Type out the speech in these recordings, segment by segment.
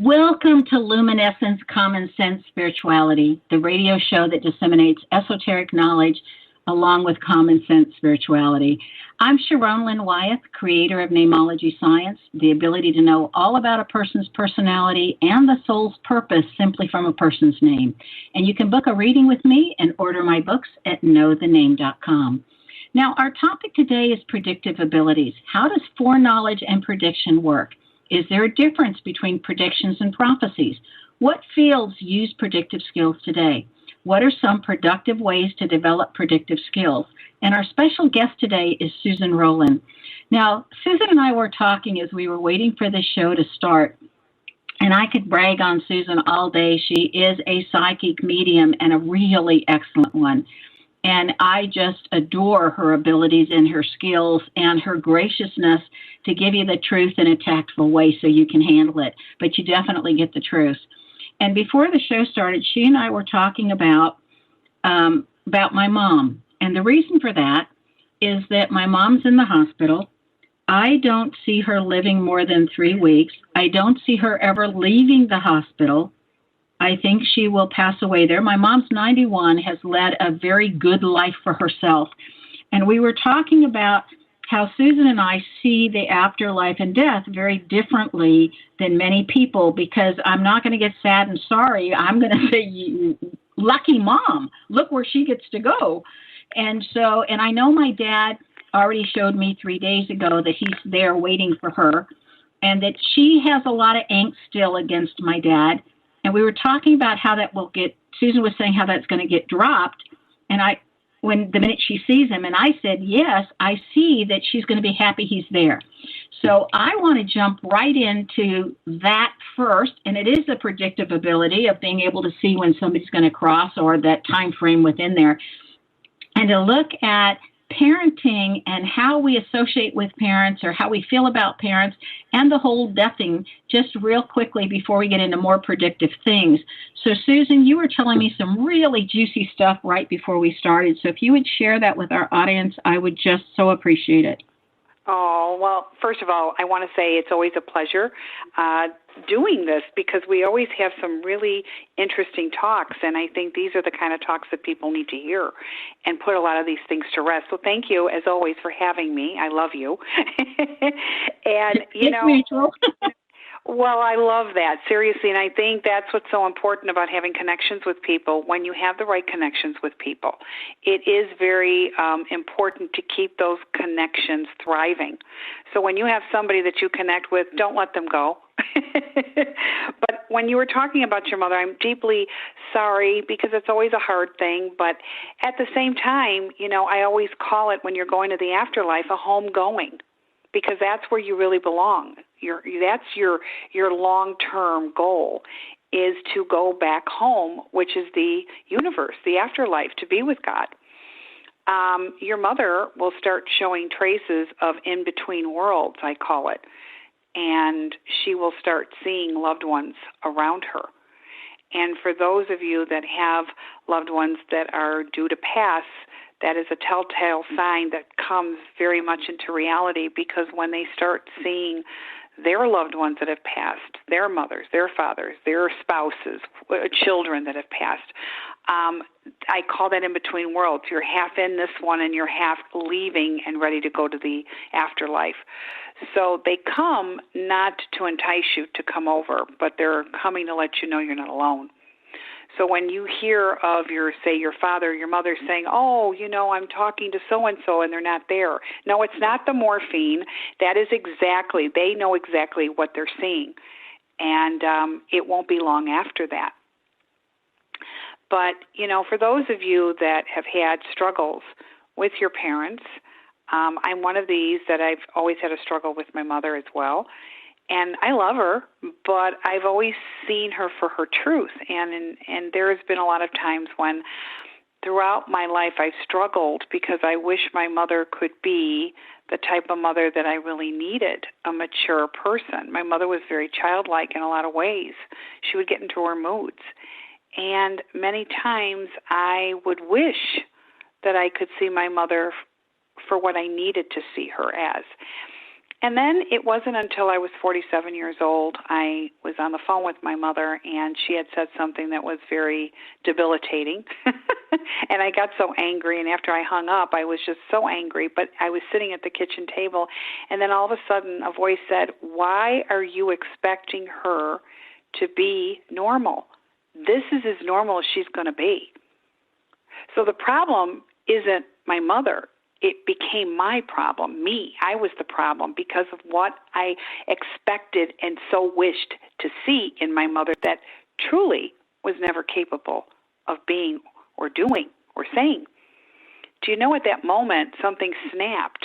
Welcome to Luminescence Common Sense Spirituality, the radio show that disseminates esoteric knowledge along with common sense spirituality. I'm Sharon Wyeth, creator of namology science, the ability to know all about a person's personality and the soul's purpose simply from a person's name. And you can book a reading with me and order my books at knowthename.com. Now, our topic today is predictive abilities. How does foreknowledge and prediction work? Is there a difference between predictions and prophecies? What fields use predictive skills today? What are some productive ways to develop predictive skills? And our special guest today is Susan Rowlen. Now, Susan and I were talking as we were waiting for this show to start, and I could brag on Susan all day. She is a psychic medium and a really excellent one. And I just adore her abilities and her skills and her graciousness to give you the truth in a tactful way so you can handle it. But you definitely get the truth. And before the show started, she and I were talking about my mom. And the reason for that is that my mom's in the hospital. I don't see her living more than 3 weeks. I don't see her ever leaving the hospital. I think she will pass away there. My mom's 91, has led a very good life for herself. And we were talking about how Susan and I see the afterlife and death very differently than many people, because I'm not going to get sad and sorry. I'm going to say, lucky mom, look where she gets to go. And I know my dad already showed me 3 days ago that he's there waiting for her, and that she has a lot of angst still against my dad. And we were talking about how that will get, Susan was saying how that's going to get dropped. And the minute she sees him, and I said, yes, I see that she's going to be happy he's there. So I want to jump right into that first. And it is the predictive ability of being able to see when somebody's going to cross, or that time frame within there. And to look at parenting and how we associate with parents, or how we feel about parents, and the whole death thing, just real quickly before we get into more predictive things. So Susan, you were telling me some really juicy stuff right before we started. So if you would share that with our audience, I would just so appreciate it. Oh, well, first of all, I want to say it's always a pleasure doing this, because we always have some really interesting talks, and I think these are the kind of talks that people need to hear and put a lot of these things to rest. So thank you, as always, for having me. I love you. And, you know, mutual. Well, I love that, seriously, and I think that's what's so important about having connections with people. When you have the right connections with people, it is very important to keep those connections thriving. So when you have somebody that you connect with, don't let them go. But when you were talking about your mother, I'm deeply sorry, because it's always a hard thing. But at the same time, you know, I always call it, when you're going to the afterlife, a homegoing, because that's where you really belong. That's your long-term goal, is to go back home, which is the universe, the afterlife, to be with God. Your mother will start showing traces of in-between worlds, I call it, and she will start seeing loved ones around her. And for those of you that have loved ones that are due to pass, that is a telltale sign that comes very much into reality, because when they start seeing their loved ones that have passed, their mothers, their fathers, their spouses, children that have passed, I call that in between worlds. You're half in this one and you're half leaving and ready to go to the afterlife. So they come not to entice you to come over, but they're coming to let you know you're not alone. So when you hear of your father, your mother saying, oh, you know, I'm talking to so-and-so and they're not there. No, it's not the morphine. That is exactly, they know exactly what they're seeing. And it won't be long after that. But, you know, for those of you that have had struggles with your parents, I'm one of these that I've always had a struggle with my mother as well. And I love her, but I've always seen her for her truth. And there has been a lot of times when throughout my life I've struggled, because I wish my mother could be the type of mother that I really needed, a mature person. My mother was very childlike in a lot of ways. She would get into her moods. And many times I would wish that I could see my mother for what I needed to see her as. And then it wasn't until I was 47 years old, I was on the phone with my mother, and she had said something that was very debilitating. And I got so angry, and after I hung up, I was just so angry. But I was sitting at the kitchen table, and then all of a sudden a voice said, "Why are you expecting her to be normal? This is as normal as she's going to be." So the problem isn't my mother. It became my problem, me. I was the problem because of what I expected and so wished to see in my mother that truly was never capable of being or doing or saying. Do you know at that moment something snapped?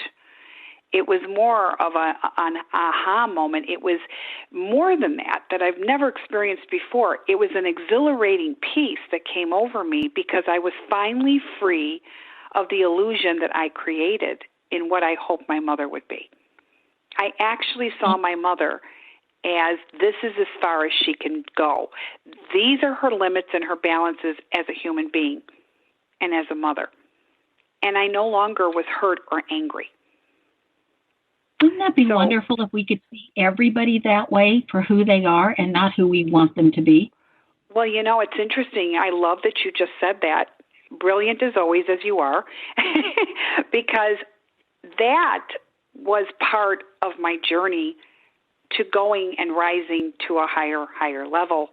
It was more of an aha moment. It was more than that I've never experienced before. It was an exhilarating peace that came over me because I was finally free of the illusion that I created in what I hoped my mother would be. I actually saw my mother as this is as far as she can go. These are her limits and her balances as a human being and as a mother. And I no longer was hurt or angry. Wouldn't that be wonderful if we could see everybody that way for who they are and not who we want them to be? Well, you know, it's interesting. I love that you just said that. Brilliant as always, as you are, because that was part of my journey to going and rising to a higher level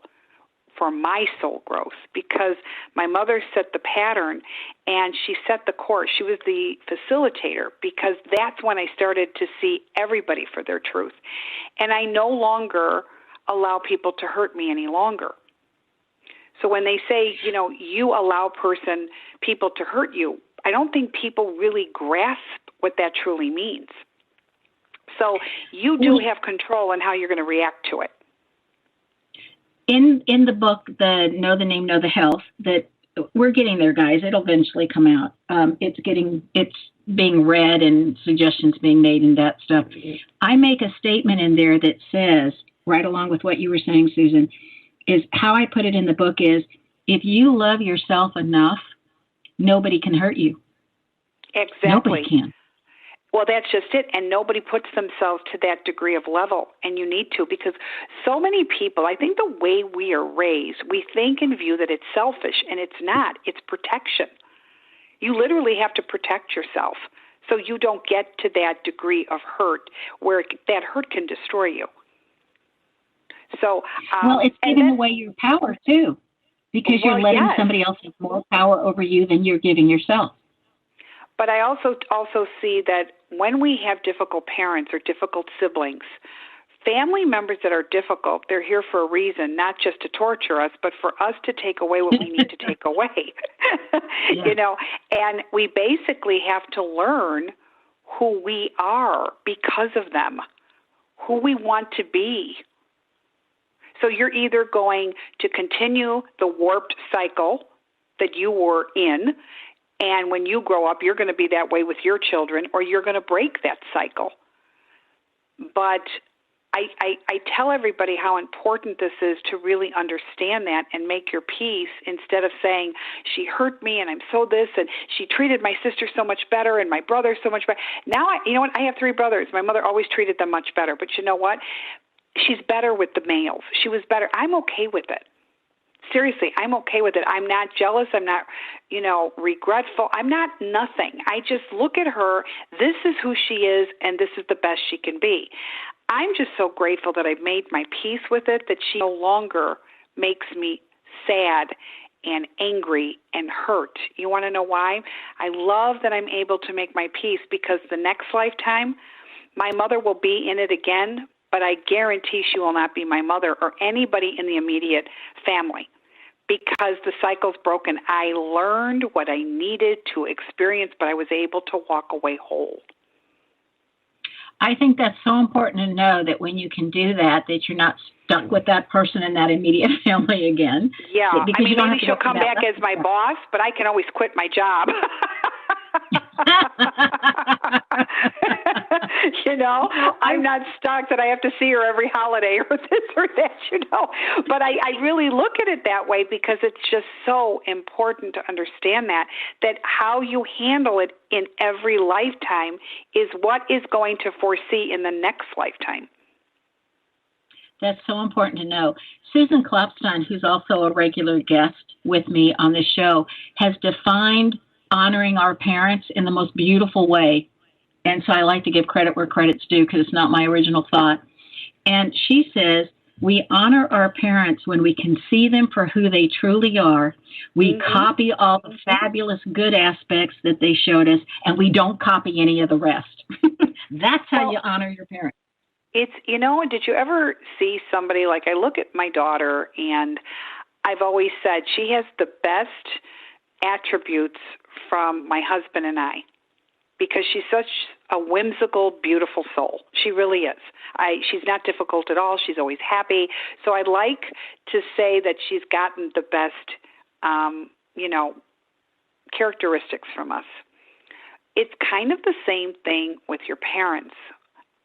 for my soul growth, because my mother set the pattern and she set the course. She was the facilitator, because that's when I started to see everybody for their truth. And I no longer allow people to hurt me any longer. So when they say, you know, you allow people to hurt you, I don't think people really grasp what that truly means. So you do have control on how you're going to react to it. In the book, the Know the Name, Know the Health, that we're getting there, guys. It'll eventually come out. It's being read and suggestions being made and that stuff. I make a statement in there that says, right along with what you were saying, Susan, is how I put it in the book is, if you love yourself enough, nobody can hurt you. Exactly. Nobody can. Well, that's just it. And nobody puts themselves to that degree of level. And you need to, because so many people, I think the way we are raised, we think and view that it's selfish, and it's not. It's protection. You literally have to protect yourself so you don't get to that degree of hurt where that hurt can destroy you. So, well, it's giving away your power, too, because you're letting somebody else have more power over you than you're giving yourself. But I also see that when we have difficult parents or difficult siblings, family members that are difficult, they're here for a reason, not just to torture us, but for us to take away what we need to take away. You know, and we basically have to learn who we are because of them, who we want to be. So you're either going to continue the warped cycle that you were in, and when you grow up, you're going to be that way with your children, or you're going to break that cycle. But I tell everybody how important this is to really understand that and make your peace, instead of saying, she hurt me and I'm so this, and she treated my sister so much better and my brother so much better. Now, you know what? I have 3 brothers. My mother always treated them much better. But you know what? She's better with the males. She was better. I'm okay with it. Seriously, I'm okay with it. I'm not jealous. I'm not, regretful. I'm not nothing. I just look at her. This is who she is, and this is the best she can be. I'm just so grateful that I've made my peace with it, that she no longer makes me sad and angry and hurt. You want to know why? I love that I'm able to make my peace, because the next lifetime, my mother will be in it again, but I guarantee she will not be my mother or anybody in the immediate family, because the cycle's broken. I learned what I needed to experience, but I was able to walk away whole. I think that's so important to know, that when you can do that you're not stuck with that person in that immediate family again. Yeah, I mean, maybe she'll come back as my boss, but I can always quit my job. I'm not stuck that I have to see her every holiday or this or that, But I really look at it that way because it's just so important to understand that how you handle it in every lifetime is what is going to foresee in the next lifetime. That's so important to know. Susan Klopstein, who's also a regular guest with me on this show, has defined honoring our parents in the most beautiful way. And so I like to give credit where credit's due because it's not my original thought. And she says, we honor our parents when we can see them for who they truly are. We copy all the fabulous good aspects that they showed us, and we don't copy any of the rest. That's how you honor your parents. It's, did you ever see somebody, like I look at my daughter, and I've always said she has the best attributes from my husband and I, because she's such a whimsical, beautiful soul. She really is. She's not difficult at all. She's always happy. So I'd like to say that she's gotten the best, characteristics from us. It's kind of the same thing with your parents.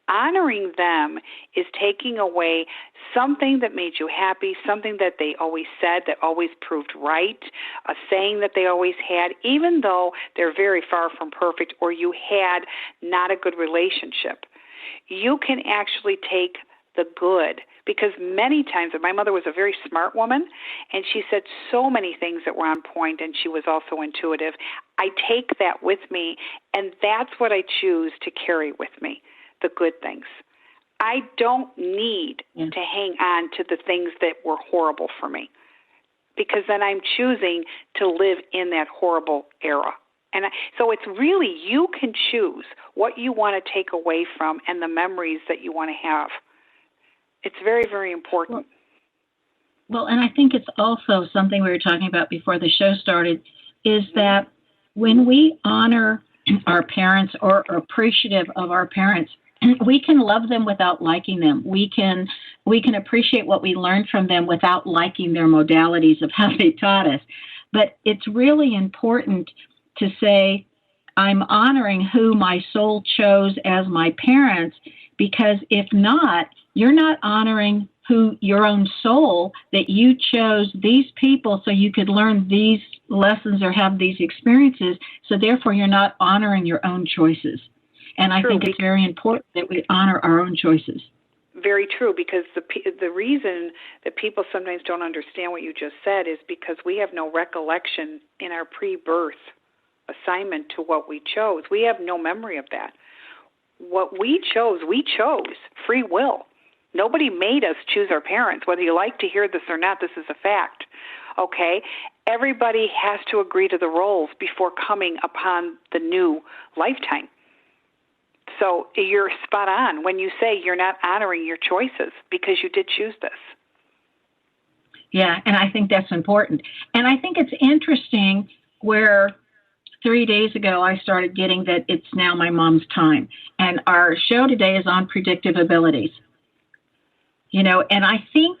Honoring them is taking away something that made you happy, something that they always said that always proved right, a saying that they always had, even though they're very far from perfect or you had not a good relationship. You can actually take the good, because many times, my mother was a very smart woman, and she said so many things that were on point, and she was also intuitive. I take that with me, and that's what I choose to carry with me. The good things. I don't need to hang on to the things that were horrible for me, because then I'm choosing to live in that horrible era. And so it's really, you can choose what you want to take away from and the memories that you want to have. It's very, very important. Well, and I think it's also something we were talking about before the show started, is that when we honor our parents or are appreciative of our parents, we can love them without liking them. We can appreciate what we learned from them without liking their modalities of how they taught us. But it's really important to say, I'm honoring who my soul chose as my parents, because if not, you're not honoring who your own soul, that you chose these people so you could learn these lessons or have these experiences. So therefore, you're not honoring your own choices. And I think it's very important that we honor our own choices. Very true, because the reason that people sometimes don't understand what you just said is because we have no recollection in our pre-birth assignment to what we chose. We have no memory of that. What we chose free will. Nobody made us choose our parents. Whether you like to hear this or not, this is a fact. Okay? Everybody has to agree to the roles before coming upon the new lifetime. So you're spot on when you say you're not honoring your choices because you did choose this. Yeah, and I think that's important. And I think it's interesting where 3 days ago I started getting that it's now my mom's time. And our show today is on predictive abilities. And I think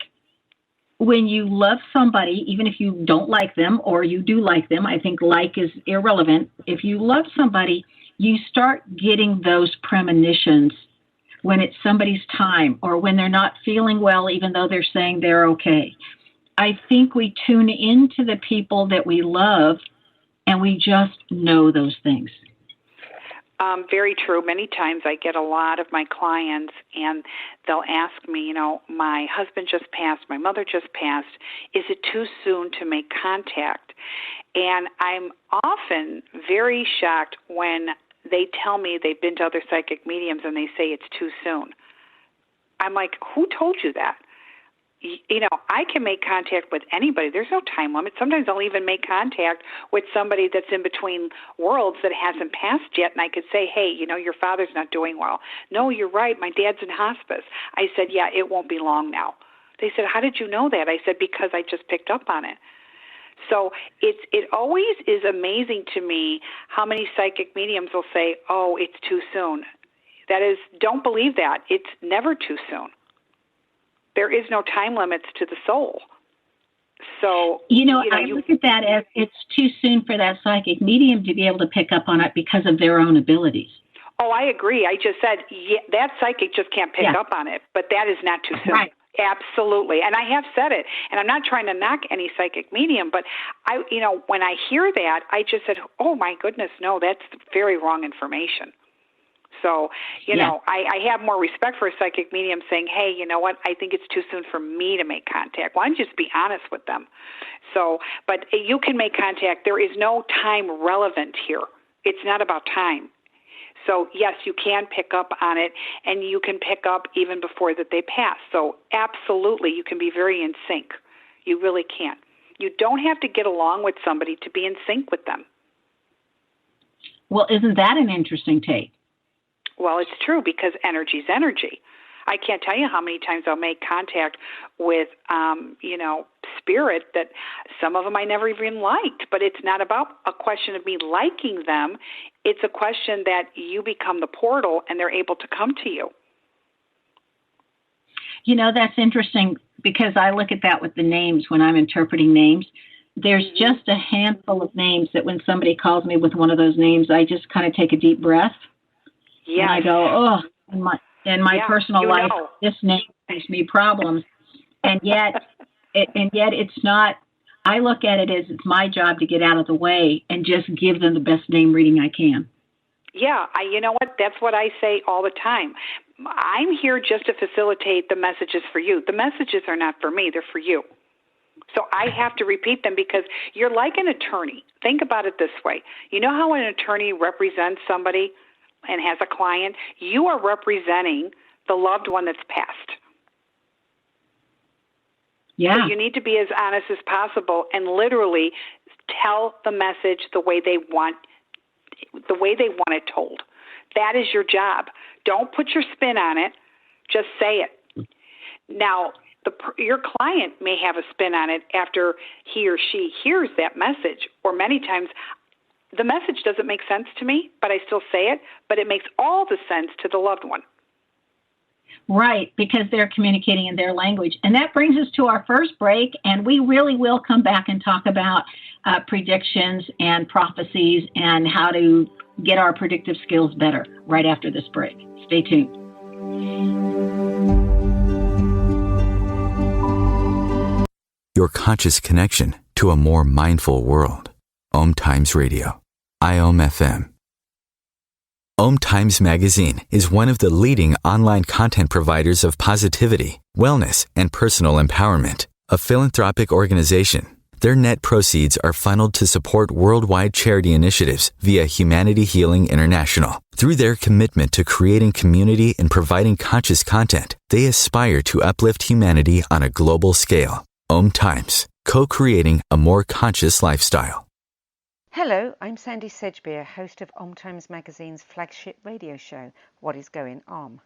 when you love somebody, even if you don't like them or you do like them, I think like is irrelevant. If you love somebody, you start getting those premonitions when it's somebody's time or when they're not feeling well, even though they're saying they're okay. I think we tune into the people that we love, and we just know those things. Very true. Many times I get a lot of my clients, and they'll ask me, my husband just passed, my mother just passed. Is it too soon to make contact? And I'm often very shocked when they tell me they've been to other psychic mediums and they say it's too soon. I'm like, who told you that? I can make contact with anybody. There's no time limit. Sometimes I'll even make contact with somebody that's in between worlds that hasn't passed yet, and I could say, hey, your father's not doing well. No, you're right. My dad's in hospice. I said, yeah, it won't be long now. They said, how did you know that? I said, because I just picked up on it. So it always is amazing to me how many psychic mediums will say, oh, it's too soon. That is, don't believe that. It's never too soon. There is no time limits to the soul. So, I look at that as it's too soon for that psychic medium to be able to pick up on it because of their own abilities. Oh, I agree. I just said that psychic just can't pick up on it, but that is not too soon. Right. Absolutely. And I have said it, and I'm not trying to knock any psychic medium, but when I hear that, I just said, oh my goodness, no, that's very wrong information. So, I have more respect for a psychic medium saying, hey, you know what, I think it's too soon for me to make contact. Why don't you just be honest with them? So, but you can make contact. There is no time relevant here. It's not about time. So, yes, you can pick up on it, and you can pick up even before that they pass. So, absolutely, you can be very in sync. You really can. You don't have to get along with somebody to be in sync with them. Well, isn't that an interesting take? Well, it's true because energy is energy. I can't tell you how many times I'll make contact with, spirit that some of them I never even liked. But it's not about a question of me liking them. It's a question that you become the portal and they're able to come to you. That's interesting because I look at that with the names when I'm interpreting names. There's just a handful of names that when somebody calls me with one of those names, I just kind of take a deep breath. Yes. And I go, oh, in my personal life, this name gives me problems. And yet it's not, I look at it as it's my job to get out of the way and just give them the best name reading I can. Yeah, you know what? That's what I say all the time. I'm here just to facilitate the messages for you. The messages are not for me, they're for you. So I have to repeat them because you're like an attorney. Think about it this way. You know how an attorney represents somebody and has a client? You are representing the loved one that's passed. Yeah. So you need to be as honest as possible and literally tell the message the way they want it told. That is your job. Don't put your spin on it. Just say it. Now, your client may have a spin on it after he or she hears that message, or many times the message doesn't make sense to me, but I still say it, but it makes all the sense to the loved one. Right, because they're communicating in their language. And that brings us to our first break, and we really will come back and talk about predictions and prophecies and how to get our predictive skills better right after this break. Stay tuned. Your conscious connection to a more mindful world. Om Times Radio. IOM FM. Om Times Magazine is one of the leading online content providers of positivity, wellness, and personal empowerment. A philanthropic organization, their net proceeds are funneled to support worldwide charity initiatives via Humanity Healing International. Through their commitment to creating community and providing conscious content, they aspire to uplift humanity on a global scale. Om Times, co-creating a more conscious lifestyle. Hello, I'm Sandy Sedgbeer, host of Om Times Magazine's flagship radio show, What is Going Om.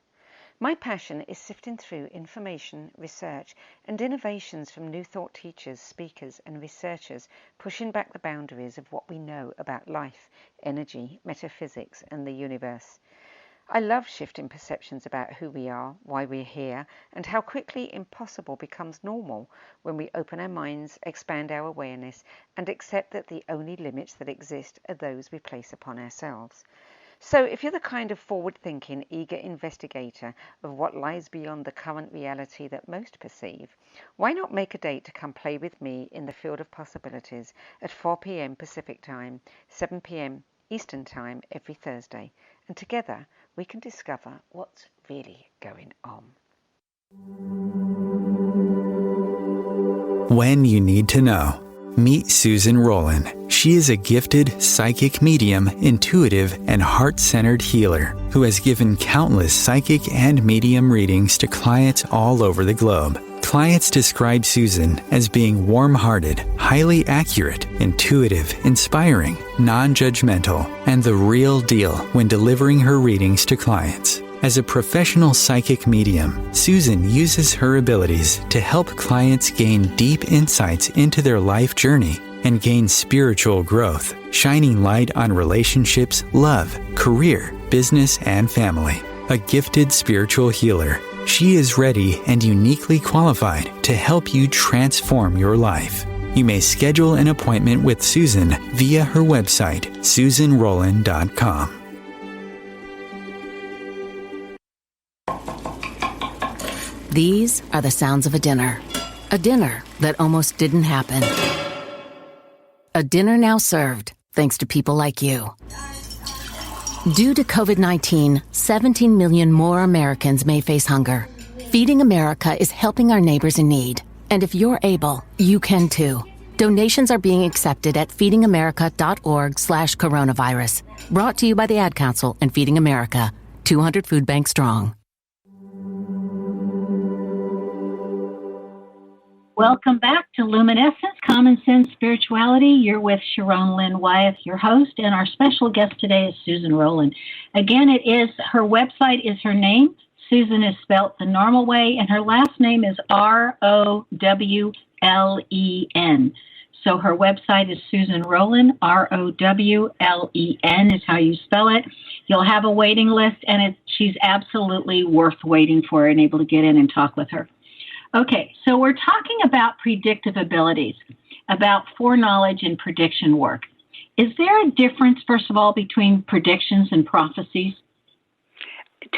My passion is sifting through information, research, and innovations from new thought teachers, speakers, and researchers pushing back the boundaries of what we know about life, energy, metaphysics, and the universe. I love shifting perceptions about who we are, why we're here, and how quickly impossible becomes normal when we open our minds, expand our awareness, and accept that the only limits that exist are those we place upon ourselves. So if you're the kind of forward-thinking, eager investigator of what lies beyond the current reality that most perceive, why not make a date to come play with me in the field of possibilities at 4 p.m. Pacific Time, 7 p.m. Eastern Time every Thursday, and together we can discover what's really going on. When you need to know, meet Susan Rowlen. She is a gifted psychic medium, intuitive, and heart-centered healer who has given countless psychic and medium readings to clients all over the globe. Clients describe Susan as being warm-hearted, highly accurate, intuitive, inspiring, non-judgmental, and the real deal when delivering her readings to clients. As a professional psychic medium, Susan uses her abilities to help clients gain deep insights into their life journey and gain spiritual growth, shining light on relationships, love, career, business, and family. A gifted spiritual healer, She is ready and uniquely qualified to help you transform your life. You may schedule an appointment with Susan via her website, susanrowlen.com. These are the sounds of a dinner that almost didn't happen. A dinner now served, thanks to people like you. Due to COVID-19, 17 million more Americans may face hunger. Feeding America is helping our neighbors in need. And if you're able, you can too. Donations are being accepted at feedingamerica.org/coronavirus. Brought to you by the Ad Council and Feeding America, 200 Food Bank strong. Welcome back to Luminescence, Common Sense Spirituality. You're with Sharon Wyeth, your host, and our special guest today is Susan Rowlen. Again, her website is her name. Susan is spelt the normal way, and her last name is Rowlen. So her website is Susan Rowlen, Rowlen is how you spell it. You'll have a waiting list, and she's absolutely worth waiting for and able to get in and talk with her. Okay, so we're talking about predictive abilities, about foreknowledge and prediction work. Is there a difference, first of all, between predictions and prophecies?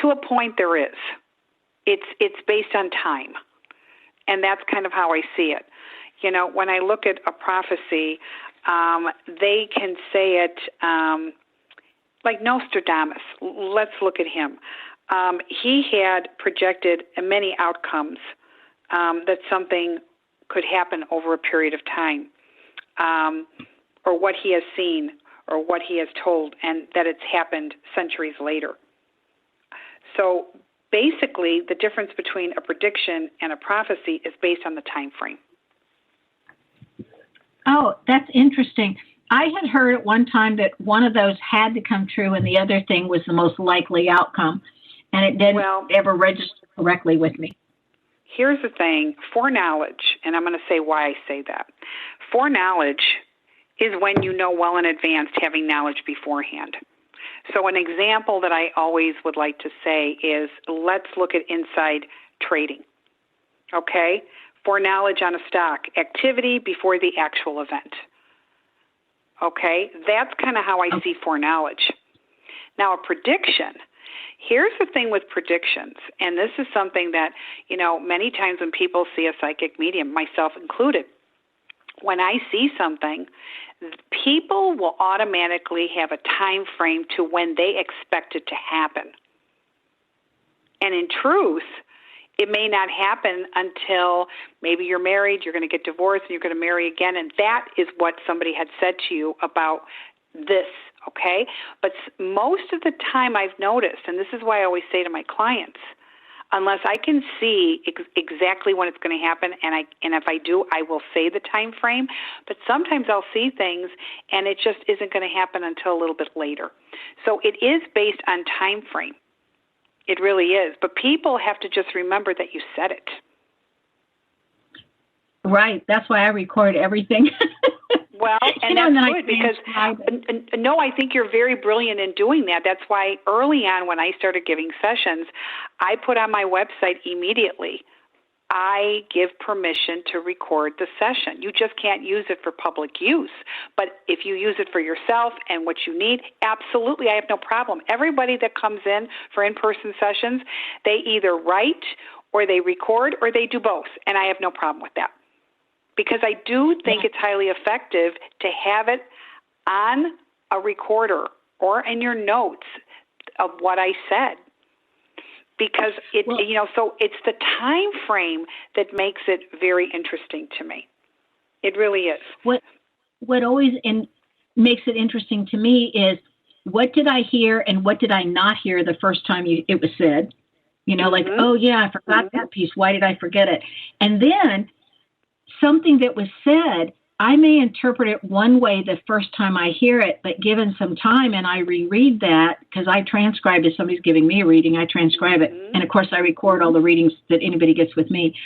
To a point, there is. It's based on time, and that's kind of how I see it. You know, when I look at a prophecy, they can say it like Nostradamus. Let's look at him. He had projected many outcomes. That something could happen over a period of time, or what he has seen, or what he has told, and that it's happened centuries later. So basically, the difference between a prediction and a prophecy is based on the time frame. Oh, that's interesting. I had heard at one time that one of those had to come true and the other thing was the most likely outcome, and it didn't ever register correctly with me. Here's the thing, foreknowledge, and I'm going to say why I say that. Foreknowledge is when you know well in advance, having knowledge beforehand. So an example that I always would like to say is, let's look at inside trading, okay? Foreknowledge on a stock, activity before the actual event, okay? That's kind of how I see foreknowledge. Now, a prediction, here's the thing with predictions, and this is something that, you know, many times when people see a psychic medium, myself included, when I see something, people will automatically have a time frame to when they expect it to happen. And in truth, it may not happen until maybe you're married, you're going to get divorced, and you're going to marry again, and that is what somebody had said to you about this, okay? But most of the time I've noticed, and this is why I always say to my clients, unless I can see exactly when it's going to happen, and if I do, I will say the time frame, but sometimes I'll see things, and it just isn't going to happen until a little bit later. So it is based on time frame. It really is. But people have to just remember that you said it. Right. That's why I record everything. Well, and that's good because, no, I think you're very brilliant in doing that. That's why early on when I started giving sessions, I put on my website immediately, I give permission to record the session. You just can't use it for public use. But if you use it for yourself and what you need, absolutely, I have no problem. Everybody that comes in for in-person sessions, they either write or they record or they do both, and I have no problem with that. Because I do think it's highly effective to have it on a recorder or in your notes of what I said. Because so it's the time frame that makes it very interesting to me. It really is. What always makes it interesting to me is, what did I hear and what did I not hear the first time it was said? You know, like, oh yeah, I forgot that piece. Why did I forget it? And then something that was said, I may interpret it one way the first time I hear it, but given some time and I reread that, because I transcribe, if somebody's giving me a reading, I transcribe it. And of course I record all the readings that anybody gets with me.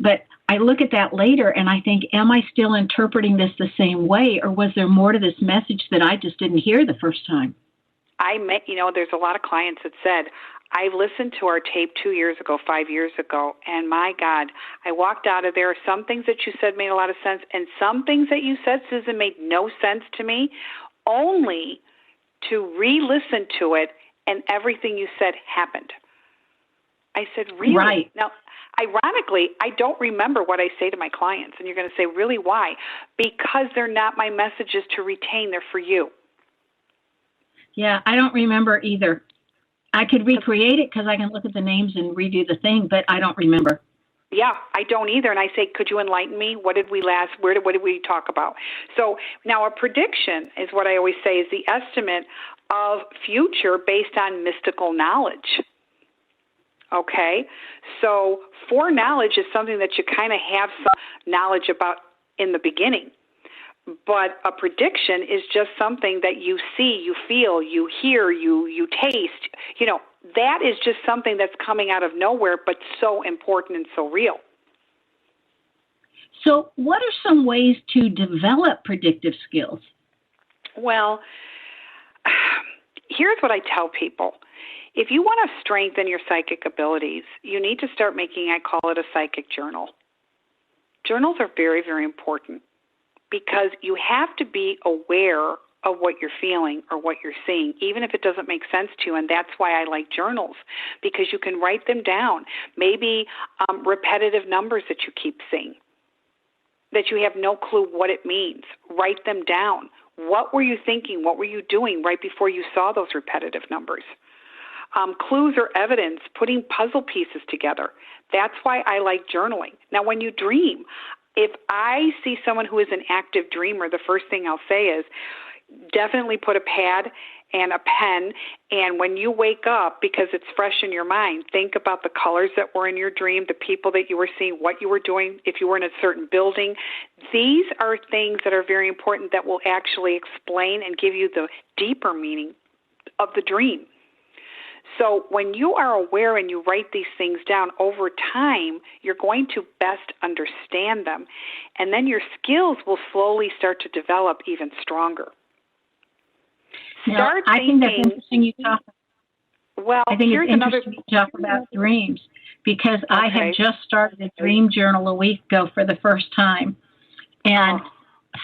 But I look at that later and I think, am I still interpreting this the same way, or was there more to this message that I just didn't hear the first time? There's a lot of clients that said, I listened to our tape 2 years ago, 5 years ago, and my God, I walked out of there. Some things that you said made a lot of sense, and some things that you said, Susan, made no sense to me, only to re-listen to it, and everything you said happened. I said, really? Right. Now, ironically, I don't remember what I say to my clients, and you're going to say, really, why? Because they're not my messages to retain. They're for you. Yeah, I don't remember either. I could recreate it because I can look at the names and redo the thing, but I don't remember. Yeah, I don't either. And I say, could you enlighten me? What did we what did we talk about? So now a prediction is what I always say is the estimate of future based on mystical knowledge. Okay? So foreknowledge is something that you kind of have some knowledge about in the beginning. But a prediction is just something that you see, you feel, you hear, you taste. You know, that is just something that's coming out of nowhere, but so important and so real. So what are some ways to develop predictive skills? Well, here's what I tell people. If you want to strengthen your psychic abilities, you need to start making, I call it a psychic journal. Journals are very, very important, because you have to be aware of what you're feeling or what you're seeing, even if it doesn't make sense to you. And that's why I like journals, because you can write them down. Maybe repetitive numbers that you keep seeing, that you have no clue what it means. Write them down. What were you thinking? What were you doing right before you saw those repetitive numbers? Clues or evidence, putting puzzle pieces together. That's why I like journaling. Now, when you dream, if I see someone who is an active dreamer, the first thing I'll say is definitely put a pad and a pen, and when you wake up, because it's fresh in your mind, think about the colors that were in your dream, the people that you were seeing, what you were doing, if you were in a certain building. These are things that are very important that will actually explain and give you the deeper meaning of the dream. So when you are aware and you write these things down over time, you're going to best understand them. And then your skills will slowly start to develop even stronger. Now, I think that's interesting you talk. Well, I think it's interesting you talk about dreams, because I had just started a dream journal a week ago for the first time. And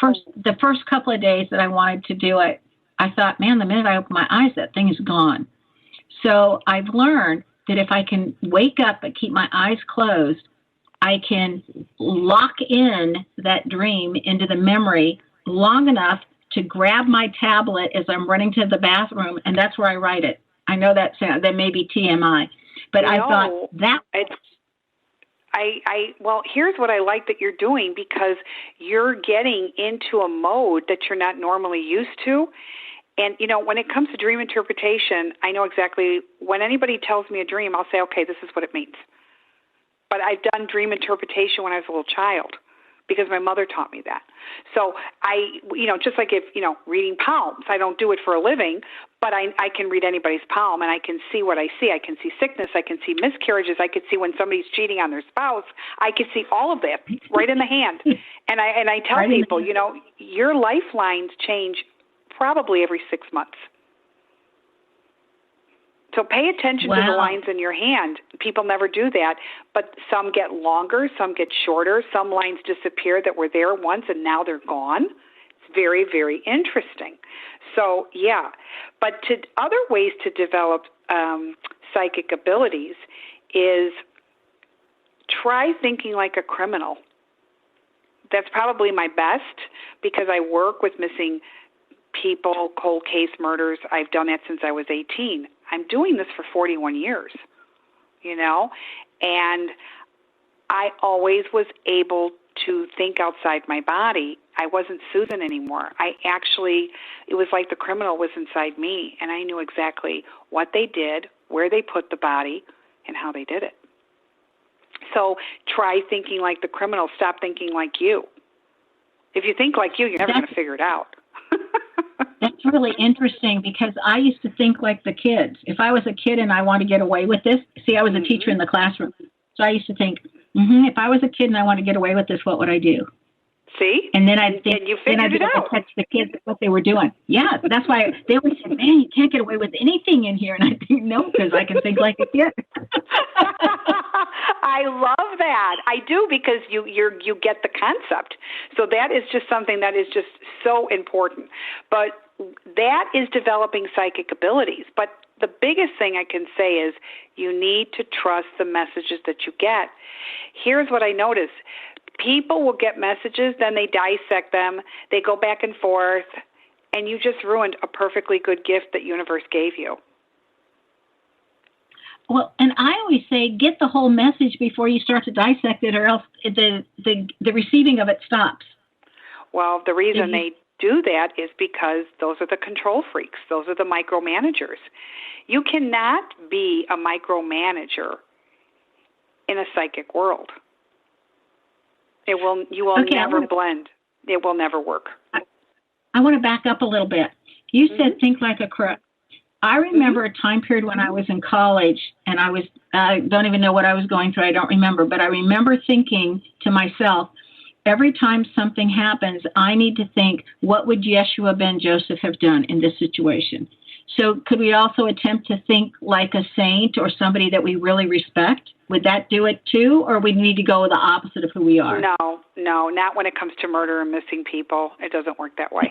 the first couple of days that I wanted to do it, I thought, man, the minute I open my eyes, that thing is gone. So I've learned that if I can wake up but keep my eyes closed, I can lock in that dream into the memory long enough to grab my tablet as I'm running to the bathroom, and that's where I write it. I know that may be TMI, but I thought that. Well, here's what I like that you're doing, because you're getting into a mode that you're not normally used to. And, you know, when it comes to dream interpretation, I know exactly when anybody tells me a dream, I'll say, okay, this is what it means. But I've done dream interpretation when I was a little child, because my mother taught me that. So just like reading palms, I don't do it for a living, but I can read anybody's palm and I can see what I see. I can see sickness. I can see miscarriages. I could see when somebody's cheating on their spouse. I could see all of that right in the hand. And I tell people, your lifelines change probably every 6 months. So pay attention to the lines in your hand. People never do that, but some get longer, some get shorter, some lines disappear that were there once and now they're gone. It's very, very interesting. So, yeah. But other ways to develop psychic abilities is try thinking like a criminal. That's probably my best, because I work with missing people, cold case murders. I've done that since I was 18. I'm doing this for 41 years, and I always was able to think outside my body. I wasn't Susan anymore. It was like the criminal was inside me, and I knew exactly what they did, where they put the body, and how they did it. So try thinking like the criminal. Stop thinking like you. If you think like you, you're never going to figure it out. That's really interesting, because I used to think like the kids. If I was a kid and I wanted to get away with this, I was a teacher in the classroom. So I used to think, if I was a kid and I wanted to get away with this, what would I do? See? And then I'd think, and you figured it out. Catch the kids what they were doing. Yeah, that's why they always said, "Man, you can't get away with anything in here." And I think, no, because I can think like a kid. I love that. I do, because you get the concept. So that is just something that is just so important. But that is developing psychic abilities. But the biggest thing I can say is you need to trust the messages that you get. Here's what I notice. People will get messages, then they dissect them, they go back and forth, and you just ruined a perfectly good gift that universe gave you. Well, and I always say get the whole message before you start to dissect it, or else the receiving of it stops. Well, the reason they do that is because those are the control freaks. Those are the micromanagers. You cannot be a micromanager in a psychic world. You will never blend. It will never work. I want to back up a little bit. You said think like a crook. I remember a time period when I was in college, and I don't even know what I was going through. I don't remember, but I remember thinking to myself, every time something happens, I need to think, what would Yeshua ben Joseph have done in this situation? So could we also attempt to think like a saint or somebody that we really respect? Would that do it too, or we need to go with the opposite of who we are? No, not when it comes to murder and missing people. It doesn't work that way.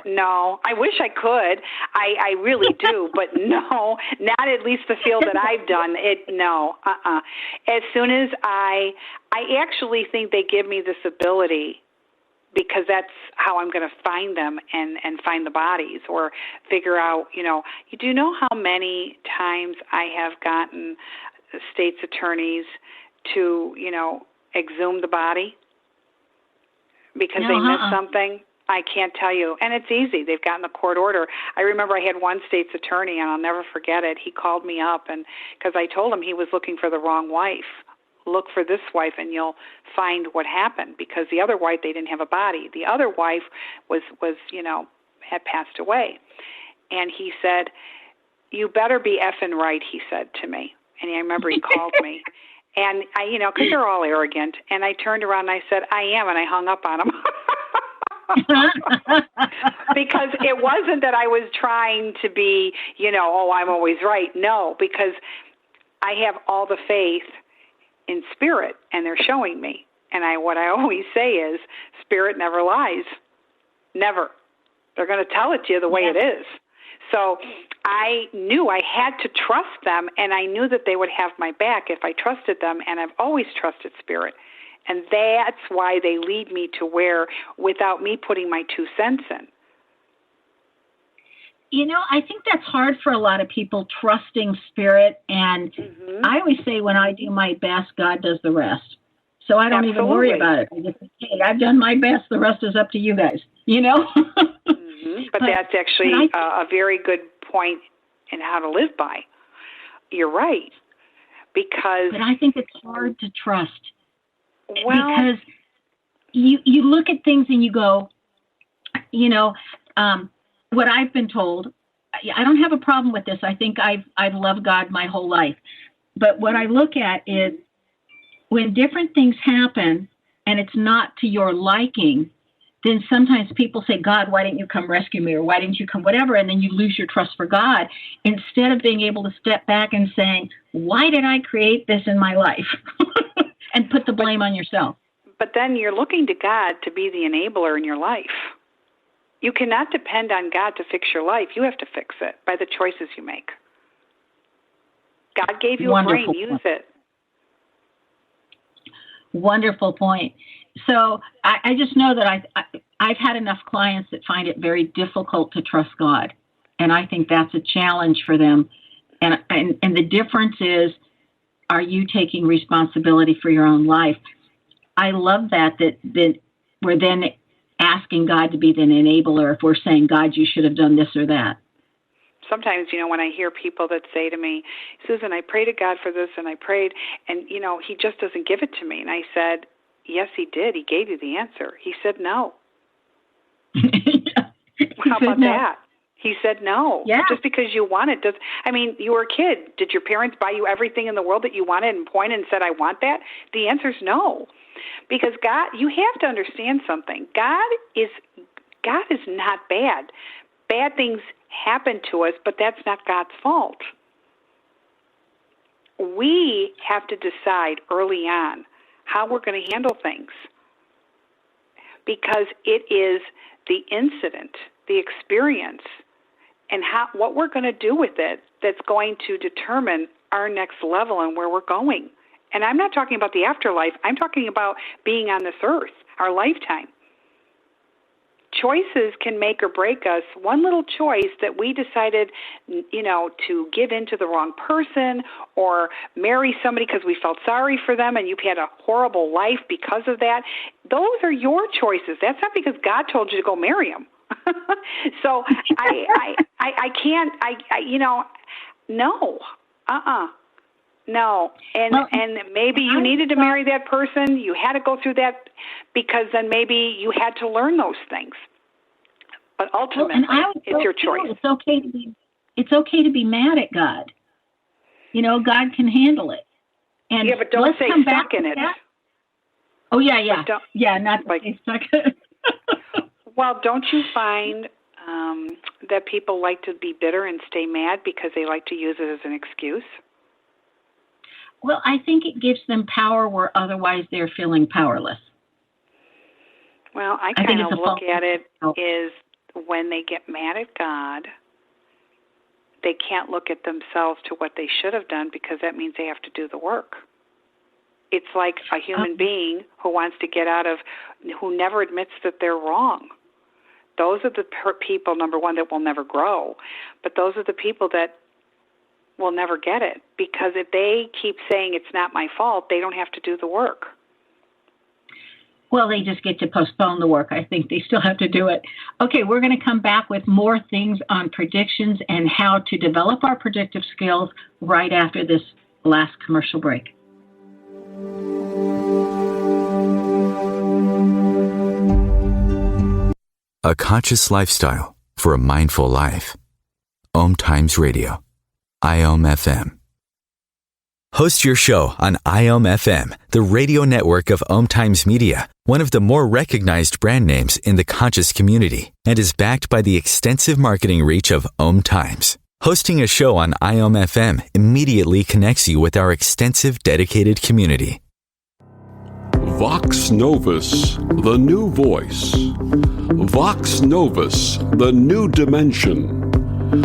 No, I wish I could. I really do, but no, not at least the field that I've done. No. As soon as I actually think they give me this ability, because that's how I'm going to find them and find the bodies, or figure out, you do know how many times I have gotten state's attorneys to, exhume the body because they missed something? I can't tell you. And it's easy. They've gotten a court order. I remember I had one state's attorney, and I'll never forget it. He called me up, and because I told him he was looking for the wrong wife. Look for this wife, and you'll find what happened, because the other wife, they didn't have a body. The other wife was had passed away. And he said, "You better be effing right," he said to me. And I remember he called me. And I, because they're all arrogant. And I turned around and I said, "I am," and I hung up on him. Because it wasn't that I was trying to be, I'm always right. No, because I have all the faith in spirit, and they're showing me. And what I always say is, spirit never lies. Never. They're going to tell it to you the way it is. So I knew I had to trust them, and I knew that they would have my back if I trusted them, and I've always trusted spirit. And that's why they lead me to where, without me putting my 2 cents in. I think that's hard for a lot of people, trusting spirit. And I always say, when I do my best, God does the rest. So I don't even worry about it. I just say, hey, I've done my best. The rest is up to you guys, But that's actually a very good point in how to live by. You're right. But I think it's hard to trust. Because you look at things and you go, what I've been told, I don't have a problem with this. I think I've loved God my whole life. But what I look at is when different things happen and it's not to your liking, then sometimes people say, "God, why didn't you come rescue me?" or "Why didn't you come whatever?" And then you lose your trust for God, instead of being able to step back and saying, "Why did I create this in my life?" and put the blame on yourself. But then you're looking to God to be the enabler in your life. You cannot depend on God to fix your life. You have to fix it by the choices you make. God gave you a brain. Use it. Wonderful point. So I just know that I've had enough clients that find it very difficult to trust God. And I think that's a challenge for them. And the difference is, are you taking responsibility for your own life? I love that we're then asking God to be the enabler if we're saying, "God, you should have done this or that." Sometimes, when I hear people that say to me, "Susan, I prayed to God for this and I prayed, and, he just doesn't give it to me." And I said, "Yes, he did. He gave you the answer." He said no. How about that? He said no. Yeah. Just because you want it you were a kid. Did your parents buy you everything in the world that you wanted and pointed and said, "I want that"? The answer is no. Because God, you have to understand something. God is not bad. Bad things happen to us, but that's not God's fault. We have to decide early on how we're going to handle things, because it is the incident, the experience, and what we're going to do with it that's going to determine our next level and where we're going. And I'm not talking about the afterlife. I'm talking about being on this earth, our lifetime. Choices can make or break us. One little choice that we decided, to give in to the wrong person or marry somebody because we felt sorry for them and you've had a horrible life because of that, those are your choices. That's not because God told you to go marry him. So I can't, no. No. And maybe you needed to marry that person. You had to go through that because then maybe you had to learn those things. But ultimately, it's your choice. It's okay to be mad at God. God can handle it. And yeah, but don't stay stuck in it. That. Oh, yeah. Not like stay stuck. Well, don't you find that people like to be bitter and stay mad because they like to use it as an excuse? Well, I think it gives them power where otherwise they're feeling powerless. Well, I kind of look at it is when they get mad at God, they can't look at themselves to what they should have done because that means they have to do the work. It's like a human being who wants to get out of, who never admits that they're wrong. Those are the people, number one, that will never grow. But those are the people that will never get it, because if they keep saying it's not my fault, they don't have to do the work. Well, they just get to postpone the work. I think they still have to do it. Okay, we're going to come back with more things on predictions and how to develop our predictive skills right after this last commercial break. A conscious lifestyle for a mindful life. Om Times Radio. IOM FM. Host your show on IOM FM, the radio network of Om Times Media, one of the more recognized brand names in the conscious community, and is backed by the extensive marketing reach of Om Times. Hosting a show on IOM FM immediately connects you with our extensive dedicated community. Vox Novus, the new voice. Vox Novus, the new dimension.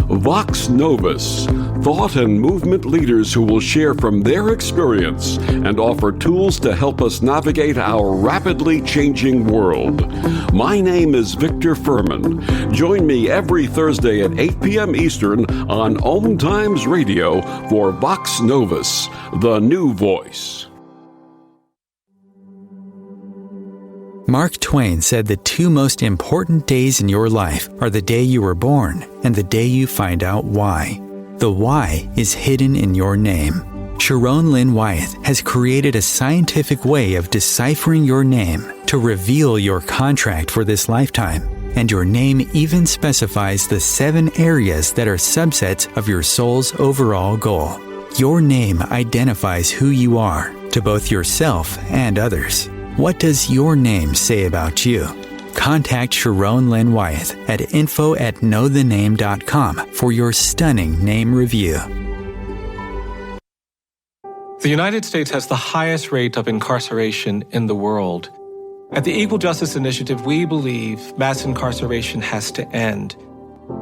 Vox Novus, thought and movement leaders who will share from their experience and offer tools to help us navigate our rapidly changing world. My name is Victor Furman. Join me every Thursday at 8 p.m. Eastern on Om Times Radio for Vox Novus, the new voice. Mark Twain said the two most important days in your life are the day you were born and the day you find out why. The why is hidden in your name. Sharon Wyeth has created a scientific way of deciphering your name to reveal your contract for this lifetime. And your name even specifies the 7 areas that are subsets of your soul's overall goal. Your name identifies who you are to both yourself and others. What does your name say about you? Contact Sharon Wyeth at info@knowthename.com for your stunning name review. The United States has the highest rate of incarceration in the world. At the Equal Justice Initiative, we believe mass incarceration has to end.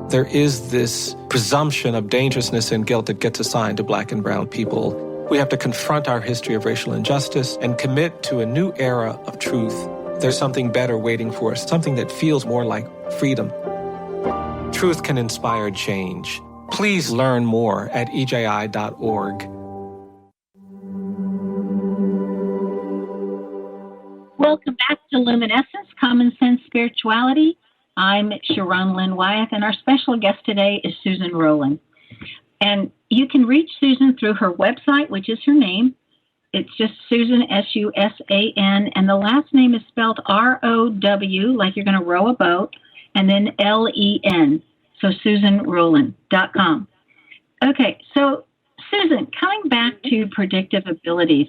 There is this presumption of dangerousness and guilt that gets assigned to Black and brown people. We have to confront our history of racial injustice and commit to a new era of truth. There's something better waiting for us, something that feels more like freedom. Truth can inspire change. Please learn more at eji.org. Welcome back to Luminescence, Common Sense Spirituality. I'm Sharon Wyeth, and our special guest today is Susan Rowlen. And you can reach Susan through her website, which is her name. It's just Susan, S-U-S-A-N, and the last name is spelled R-O-W, like you're going to row a boat, and then L-E-N, so SusanRowlen.com. Okay, so Susan, coming back to predictive abilities,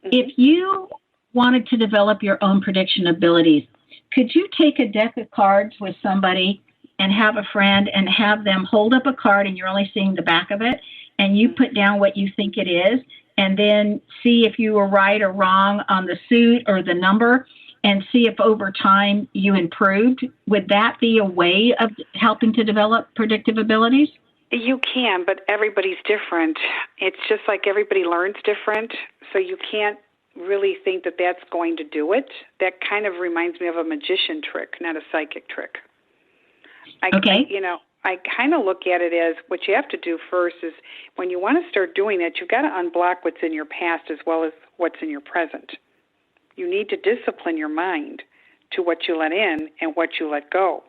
if you wanted to develop your own prediction abilities, could you take a deck of cards with somebody and have a friend and have them hold up a card and you're only seeing the back of it, and you put down what you think it is, and then see if you were right or wrong on the suit or the number, and see if over time you improved? Would that be a way of helping to develop predictive abilities? You can, but everybody's different. It's just like everybody learns different, so you can't really think that that's going to do it. That kind of reminds me of a magician trick, not a psychic trick. I kind of look at it as what you have to do first is when you want to start doing that, you've got to unblock what's in your past as well as what's in your present. You need to discipline your mind to what you let in and what you let go.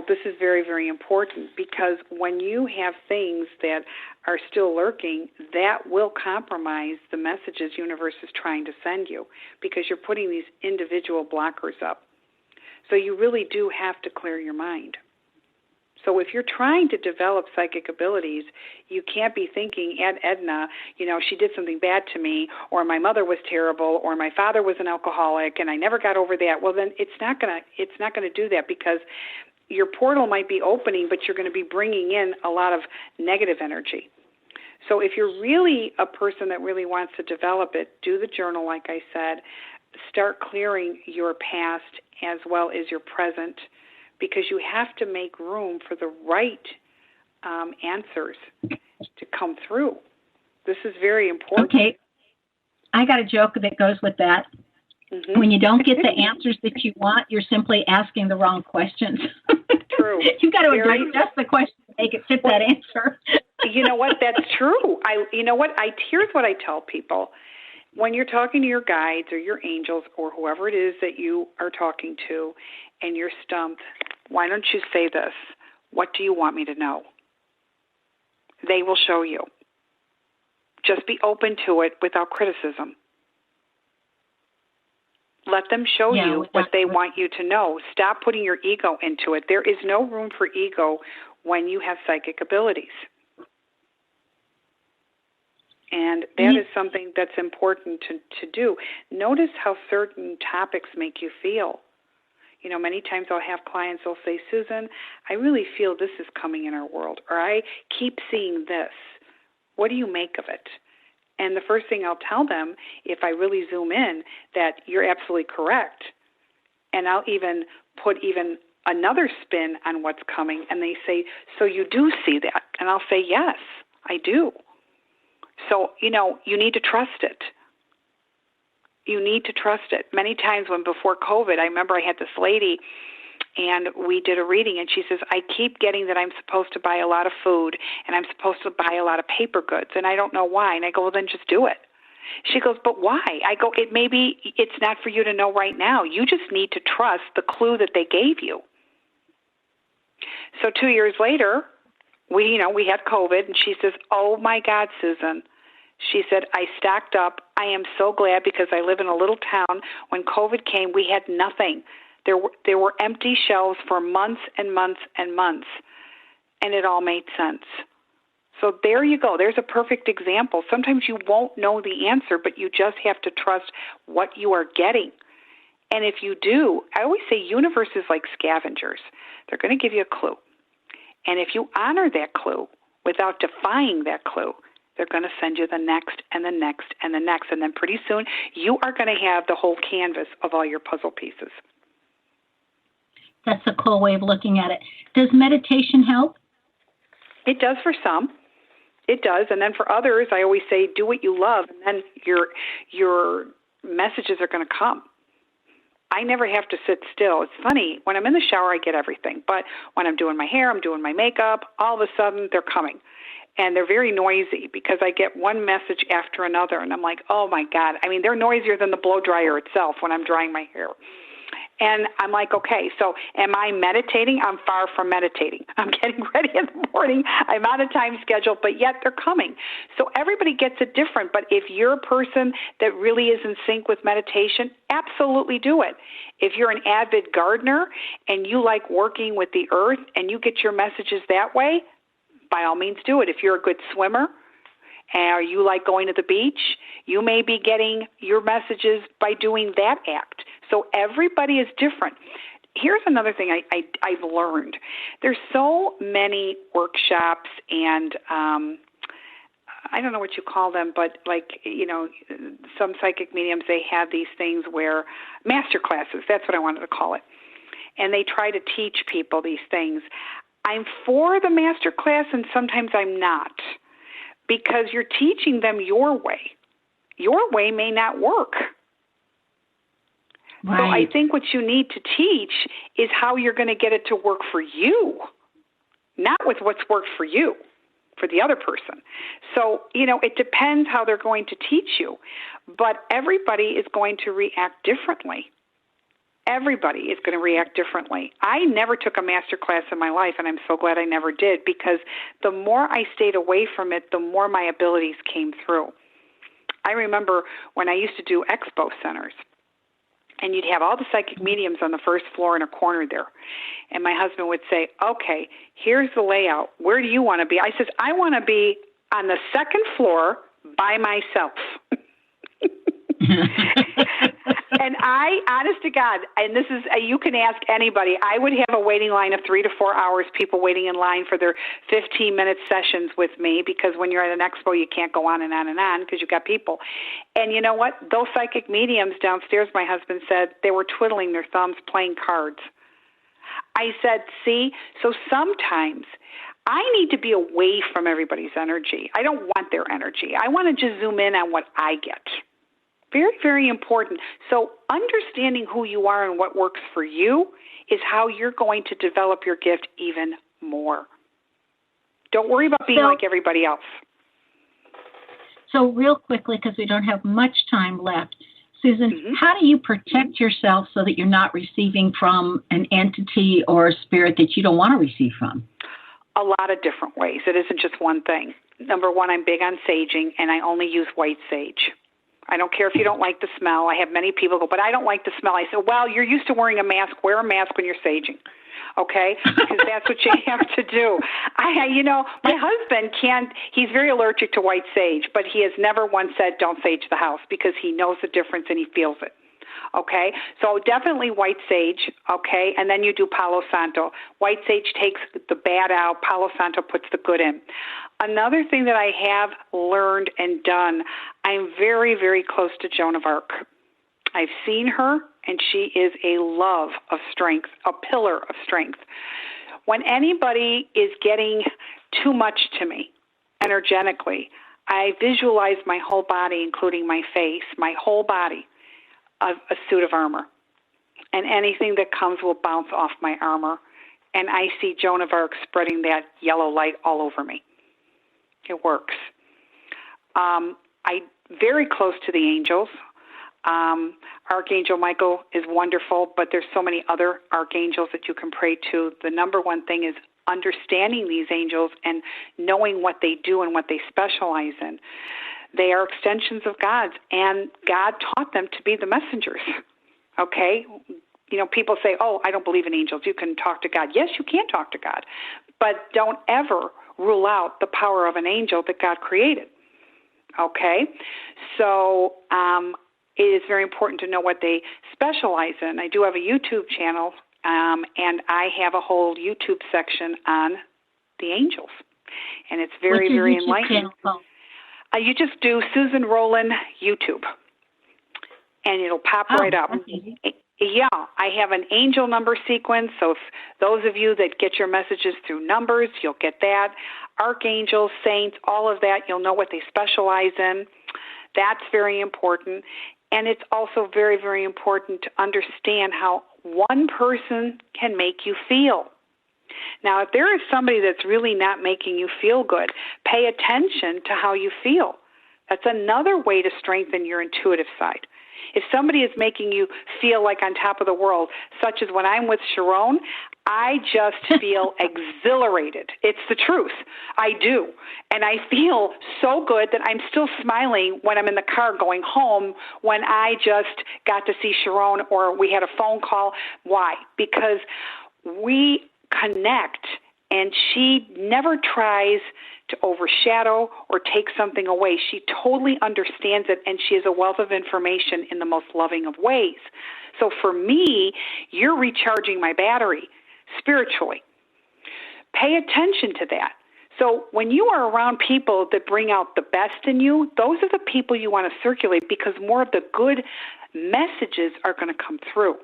This is very, very important, because when you have things that are still lurking, that will compromise the messages universe is trying to send you, because you're putting these individual blockers up. So you really do have to clear your mind. So if you're trying to develop psychic abilities, you can't be thinking, Aunt Edna, she did something bad to me, or my mother was terrible, or my father was an alcoholic and I never got over that. Well, then it's not going to do that, because your portal might be opening, but you're going to be bringing in a lot of negative energy. So if you're really a person that really wants to develop it, do the journal, like I said. Start clearing your past as well as your present, because you have to make room for the right answers to come through. This is very important. Okay. I got a joke that goes with that. Mm-hmm. When you don't get the answers that you want, you're simply asking the wrong questions. True. You've got to adjust the question to make it fit that answer. You know what? That's true. Here's what I tell people. When you're talking to your guides or your angels or whoever it is that you are talking to and you're stumped, why don't you say this? What do you want me to know? They will show you. Just be open to it without criticism. Let them show you what they want you to know. Stop putting your ego into it. There is no room for ego when you have psychic abilities. And that is something that's important to do. Notice how certain topics make you feel. Many times I'll have clients, they'll say, Susan, I really feel this is coming in our world, or I keep seeing this. What do you make of it? And the first thing I'll tell them, if I really zoom in, that you're absolutely correct. And I'll even put another spin on what's coming. And they say, so you do see that? And I'll say, yes, I do. So, you need to trust it. You need to trust it. Many times before COVID, I remember I had this lady, and we did a reading, and she says, I keep getting that I'm supposed to buy a lot of food, and I'm supposed to buy a lot of paper goods, and I don't know why. And I go, well, then just do it. She goes, but why? I go, it's not for you to know right now. You just need to trust the clue that they gave you. So 2 years later, we had COVID, and she says, oh, my God, Susan. She said, I stacked up. I am so glad, because I live in a little town. When COVID came, we had nothing. There were empty shelves for months and months and months, and it all made sense. So there you go. There's a perfect example. Sometimes you won't know the answer, but you just have to trust what you are getting. And if you do, I always say universe is like scavengers. They're going to give you a clue. And if you honor that clue without defying that clue, they're going to send you the next and the next and the next. And then pretty soon you are going to have the whole canvas of all your puzzle pieces. That's a cool way of looking at it. Does meditation help? It does for some. It does. And then for others, I always say, do what you love, and then your messages are going to come. I never have to sit still. It's funny. When I'm in the shower, I get everything. But when I'm doing my hair, I'm doing my makeup, all of a sudden they're coming. And they're very noisy, because I get one message after another, and I'm like, oh, my God. I mean, they're noisier than the blow dryer itself when I'm drying my hair. And I'm like, okay, so am I meditating? I'm far from meditating. I'm getting ready in the morning. I'm on a time schedule, but yet they're coming. So everybody gets it different. But if you're a person that really is in sync with meditation, absolutely do it. If you're an avid gardener and you like working with the earth and you get your messages that way, by all means do it. If you're a good swimmer Are you like going to the beach? You may be getting your messages by doing that act. So everybody is different. Here's another thing I've learned. There's so many workshops and I don't know what you call them, but like, some psychic mediums, they have these things where master classes, that's what I wanted to call it. And they try to teach people these things. I'm for the master class and sometimes I'm not, because you're teaching them your way. Your way may not work. Right. So I think what you need to teach is how you're going to get it to work for you, not with what's worked for you, for the other person. So, it depends how they're going to teach you, but everybody is going to react differently. Everybody is going to react differently. I never took a master class in my life, and I'm so glad I never did, because the more I stayed away from it, the more my abilities came through. I remember when I used to do expo centers, and you'd have all the psychic mediums on the first floor in a corner there. And my husband would say, okay, here's the layout. Where do you want to be? I says, I want to be on the second floor by myself. And I, honest to God, and this is, you can ask anybody, I would have a waiting line of 3 to 4 hours, people waiting in line for their 15-minute sessions with me, because when you're at an expo, you can't go on and on and on because you've got people. And you know what? Those psychic mediums downstairs, my husband said, they were twiddling their thumbs playing cards. I said, see, so sometimes I need to be away from everybody's energy. I don't want their energy. I want to just zoom in on what I get. Very, very important. So understanding who you are and what works for you is how you're going to develop your gift even more. Don't worry about being like everybody else. So real quickly, because we don't have much time left, Susan, how do you protect yourself so that you're not receiving from an entity or a spirit that you don't want to receive from? A lot of different ways. It isn't just one thing. Number one, I'm big on saging, and I only use white sage. I don't care if you don't like the smell. I have many people go, but I don't like the smell. I say, well, you're used to wearing a mask. Wear a mask when you're saging, okay? Because that's what you have to do. My husband can't, he's very allergic to white sage, but he has never once said don't sage the house because he knows the difference and he feels it. Okay, so definitely white sage, okay, and then you do Palo Santo. White sage takes the bad out, Palo Santo puts the good in. Another thing that I have learned and done, I'm very, very close to Joan of Arc. I've seen her, and she is a love of strength, a pillar of strength. When anybody is getting too much to me energetically, I visualize my whole body, including my face, my whole body, of a suit of armor, and anything that comes will bounce off my armor, and I see Joan of Arc spreading that yellow light all over me. It works. I'm very close to the angels. Archangel Michael is wonderful, but there's so many other archangels that you can pray to. The number one thing is understanding these angels and knowing what they do and what they specialize in. They are extensions of God's, and God taught them to be the messengers, okay? People say, oh, I don't believe in angels. You can talk to God. Yes, you can talk to God, but don't ever rule out the power of an angel that God created, okay? So it is very important to know what they specialize in. I do have a YouTube channel, and I have a whole YouTube section on the angels, and it's very, very enlightening. You just do Susan Rowlen YouTube, and it'll pop right up. Yeah, I have an angel number sequence, so if those of you that get your messages through numbers, you'll get that. Archangels, saints, all of that, you'll know what they specialize in. That's very important. And it's also very, very important to understand how one person can make you feel. Now, if there is somebody that's really not making you feel good, pay attention to how you feel. That's another way to strengthen your intuitive side. If somebody is making you feel like on top of the world, such as when I'm with Sharon, I just feel exhilarated. It's the truth. I do. And I feel so good that I'm still smiling when I'm in the car going home when I just got to see Sharon or we had a phone call. Why? Because we connect and she never tries to overshadow or take something away. She totally understands it, and she has a wealth of information in the most loving of ways. So for me, you're recharging my battery spiritually. Pay attention to that. So when you are around people that bring out the best in you, those are the people you want to circulate, because more of the good messages are going to come through.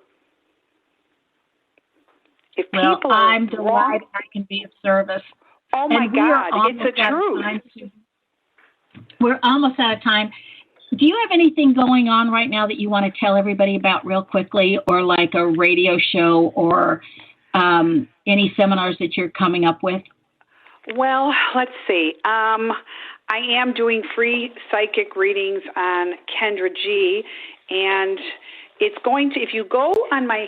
If people I'm delighted I can be of service. Oh, my God, it's the truth. We're almost out of time. Do you have anything going on right now that you want to tell everybody about real quickly, or like a radio show or any seminars that you're coming up with? Well, let's see. I am doing free psychic readings on Kendra G, and it's going to, if you go on my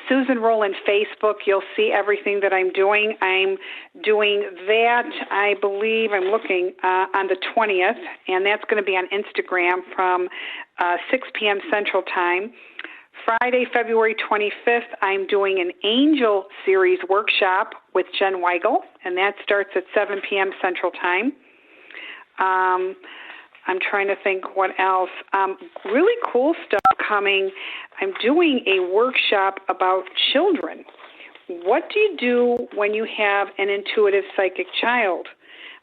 Susan Rowlen Facebook, you'll see everything that I'm doing. I'm doing that, I believe, I'm looking on the 20th, and that's going to be on Instagram from 6 p.m. Central Time. Friday, February 25th, I'm doing an Angel Series workshop with Jen Weigel, and that starts at 7 p.m. Central Time. I'm trying to think what else. Really cool stuff coming. I'm doing a workshop about children. What do you do when you have an intuitive psychic child?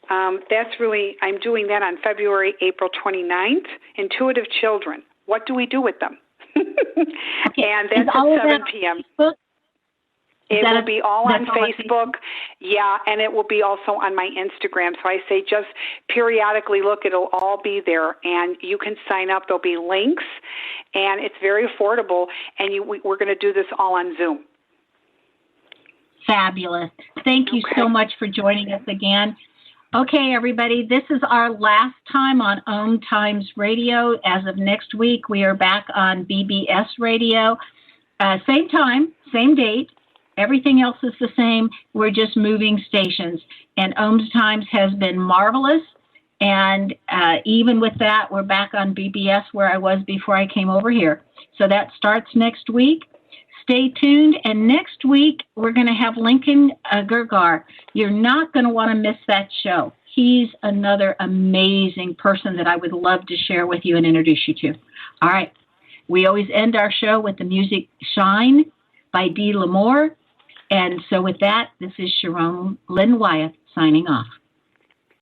That's really, I'm doing that on April 29th. Intuitive children. What do we do with them? Okay. And that's at 7 p.m. It will be all on Facebook. Yeah, and it will be also on my Instagram. So I say just periodically look. It'll all be there, and you can sign up. There'll be links, and it's very affordable, and we're going to do this all on Zoom. Fabulous. Thank you so much for joining us again. Okay, everybody, this is our last time on Om Times Radio. As of next week, we are back on BBS Radio. Same time, same date. Everything else is the same. We're just moving stations. And Ohm's Times has been marvelous. And even with that, we're back on BBS where I was before I came over here. So that starts next week. Stay tuned. And next week, we're going to have Lincoln Gergar. You're not going to want to miss that show. He's another amazing person that I would love to share with you and introduce you to. All right. We always end our show with the music Shine by Dee L'Amour. And so with that, this is Sharon Wyeth signing off.